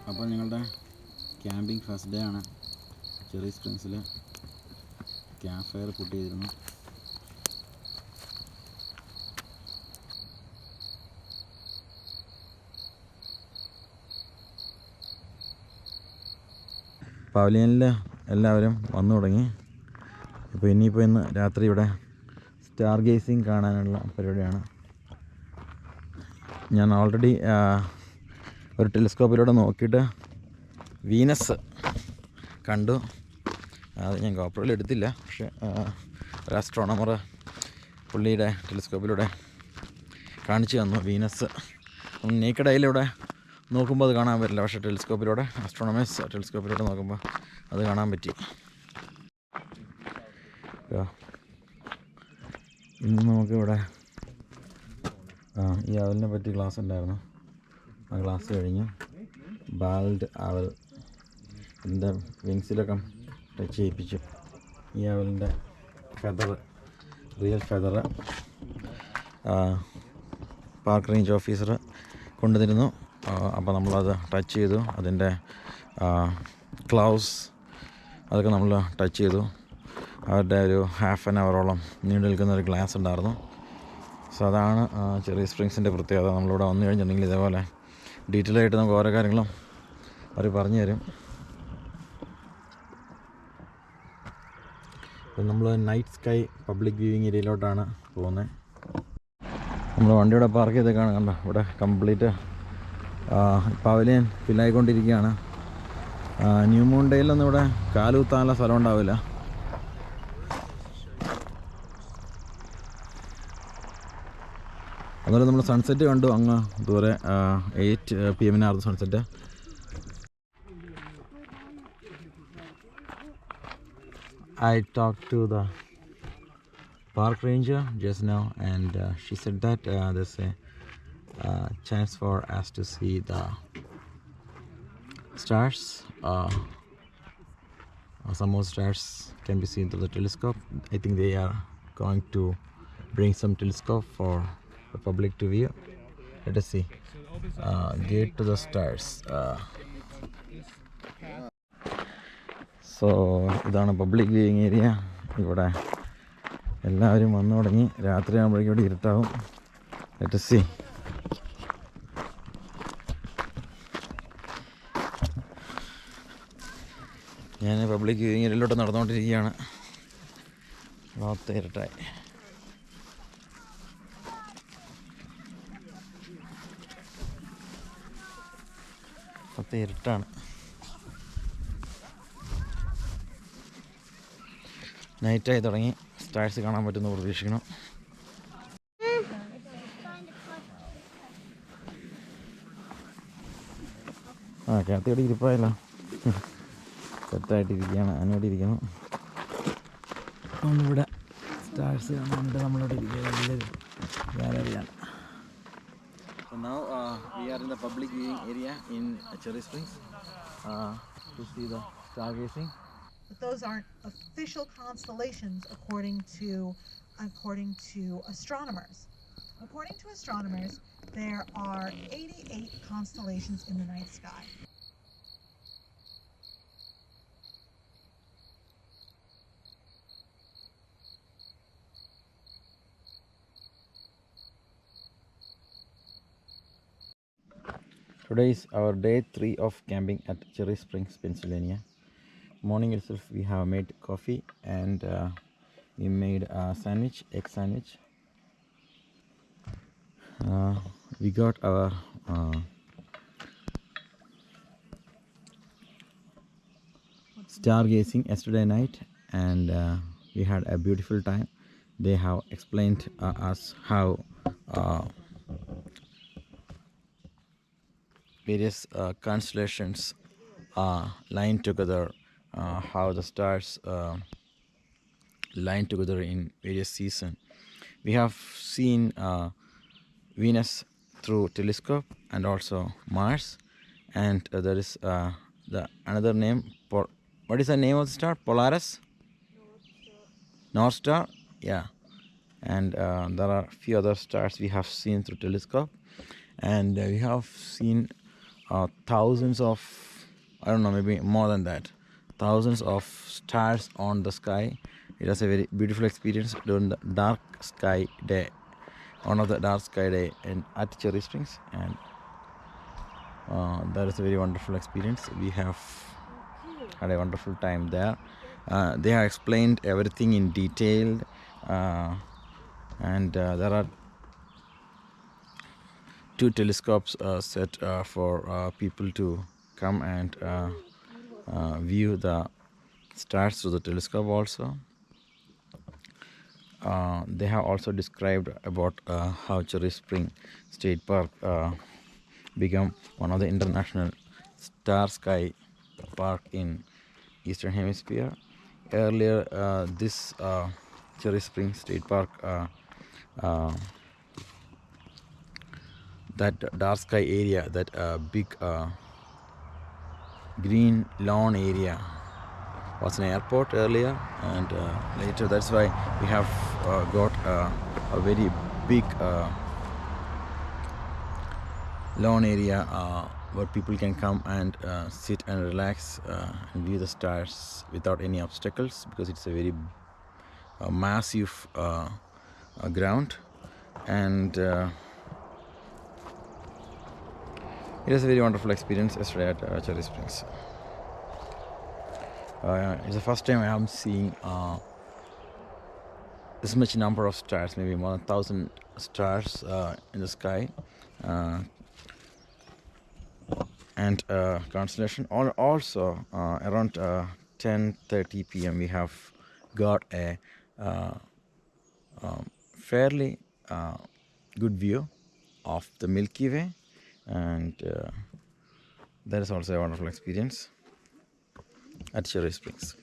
അപ്പോൾ ഞങ്ങളുടെ camping first day ആണ്. ചെറി സ്പ്രിങ്സിൽ ക്യാമ്പ് ഫയർ പുട്ട് ചെയ്തിരുന്നു. പവലിയനിൽ എല്ലാവരും വന്നു തുടങ്ങി. ഇപ്പോൾ ഇന്ന് രാത്രി ഇവിടെ സ്റ്റാർ ഗേസിങ് കാണാനുള്ള പരിപാടിയാണ്. ഞാൻ ഓൾറെഡി ഒരു ടെലിസ്കോപ്പിലൂടെ നോക്കിയിട്ട് വീനസ് കണ്ടു. അത് ഞാൻ ഗോപ്രോയിൽ എടുത്തില്ല, പക്ഷേ ഒരു ആസ്ട്രോണമർ പുള്ളിയുടെ ടെലിസ്കോപ്പിലൂടെ കാണിച്ചു തന്നു വീനസ്. നേക്കഡ് ഐയിലൂടെ നോക്കുമ്പോൾ അത് കാണാൻ പറ്റില്ല, പക്ഷേ ആസ്ട്രോണമേഴ്സ് ടെലിസ്കോപ്പിലൂടെ നോക്കുമ്പോൾ അത് കാണാൻ പറ്റി. ഇന്ന് നമുക്കിവിടെ ഈ അവലിനെ പറ്റി ക്ലാസ് ഉണ്ടായിരുന്നു. ആ ക്ലാസ് കഴിഞ്ഞ് ബാൽഡ് അവൽ ഇതിൻ്റെ വിങ്സിലൊക്കെ ടച്ച് ചെയ്യിപ്പിച്ചു. ഈ അവലിൻ്റെ real feather park range officer കൊണ്ടുതരുന്നു. അപ്പോൾ നമ്മളത് ടച്ച് ചെയ്തു. അതിൻ്റെ ക്ലൗസ് അതൊക്കെ നമ്മൾ ടച്ച് ചെയ്തു. അവരുടെ ഒരു ഹാഫ് ആൻ അവറോളം നീണ്ടു നിൽക്കുന്ന ഒരു ഗ്ലാസ് ഉണ്ടായിരുന്നു. സോ അതാണ് ചെറി സ്പ്രിങ്സിൻ്റെ പ്രത്യേകത. നമ്മളിവിടെ വന്നു കഴിഞ്ഞിട്ടുണ്ടെങ്കിൽ ഇതേപോലെ ഡീറ്റെയിൽ ആയിട്ട് നമുക്ക് ഓരോ കാര്യങ്ങളും അവർ പറഞ്ഞു തരും. ഇപ്പം നമ്മൾ നൈറ്റ് സ്കൈ പബ്ലിക് വ്യൂയിങ് ഏരിയയിലോട്ടാണ് പോകുന്നത്. നമ്മൾ വണ്ടിയുടെ പാർക്ക് ചെയ്തേക്കാണ്. കണ്ടോ, ഇവിടെ കംപ്ലീറ്റ് പവലിയൻ ഫില്ലായിക്കൊണ്ടിരിക്കുകയാണ്. ന്യൂ മൂൺ ഡേയിലൊന്നും ഇവിടെ കാലുകുത്താനുള്ള സ്ഥലം ഉണ്ടാവില്ല. അതുപോലെ നമ്മൾ സൺസെറ്റ് കണ്ടു. അങ്ങ് ദൂരെ 8 PM sunset. I talked to the park ranger just now, and she said that there's a chance for us to see the stars. Some more stars can be seen through the telescope. I think they are going to bring some telescope for the public to view. Let us see. Gate to the stars. So ഇതാണ് public viewing area. ഇവിടെ എല്ലാവരും വന്നു തുടങ്ങി. രാത്രി ആകുമ്പോഴേക്കും ഇവിടെ ഇരുട്ടാവും. Let us see. ഞാൻ പബ്ലിക് വ്യൂയിങ് ഏരിയയിലോട്ട് നടന്നുകൊണ്ടിരിക്കുകയാണ്. മൊത്തം ഇരുട്ടായി. മൊത്തം ഇരുട്ടാണ്. നൈറ്റായി തുടങ്ങി. സ്റ്റാർസ് കാണാൻ പറ്റുമെന്ന് പ്രതീക്ഷിക്കണം. കാത്തിയോടെ ഇരിപ്പായല്ലോ. സെറ്റായിട്ടിരിക്കുകയാണ്. അതിനോട് ഇരിക്കണം. നമ്മളിവിടെ സ്റ്റാർസ് കാണാനായിട്ട് നമ്മളിവിടെ ഇരിക്കുക. നല്ലൊരു ഗാലറിയാണ്. So now we are in the public viewing area in Cherry Springs to see the stargazing. But those aren't official constellations according to astronomers. According to astronomers, there are 88 constellations in the night sky. Today is our day 3 of camping at Cherry Springs, Pennsylvania. Morning itself we have made coffee and we made a sandwich, egg sandwich. We got our stargazing yesterday night, and we had a beautiful time. They have explained us how various constellations line together, how the stars line together in various seasons. We have seen Venus through telescope and also Mars, and there is the another name. What is the name of the star? Polaris? North Star? Yeah. And there are few other stars we have seen through telescope, and we have seen thousands of, I don't know, maybe more than that, thousands of stars on the sky. It was a very beautiful experience during the dark sky day, one of the dark sky day at Cherry Springs, and that is a very wonderful experience. We have had a wonderful time there. They have explained everything in detail, and there are 2 telescopes set for people to come and view the stars through the telescope also. They have also described about how Cherry Spring State Park become one of the international star sky park in Eastern Hemisphere. Earlier, this Cherry Spring State Park, that dark sky area, that big green lawn area, was an airport earlier, and later that's why we have got a very big lawn area where people can come and sit and relax and view the stars without any obstacles, because it's a very massive ground, and it was a very wonderful experience yesterday at Cherry Springs. It's the first time I am seeing this much number of stars, maybe more than 1,000 stars in the sky, and constellation. Also, around 10:30 p.m. we have got a fairly good view of the Milky Way, and that is also a wonderful experience at Cherry Springs.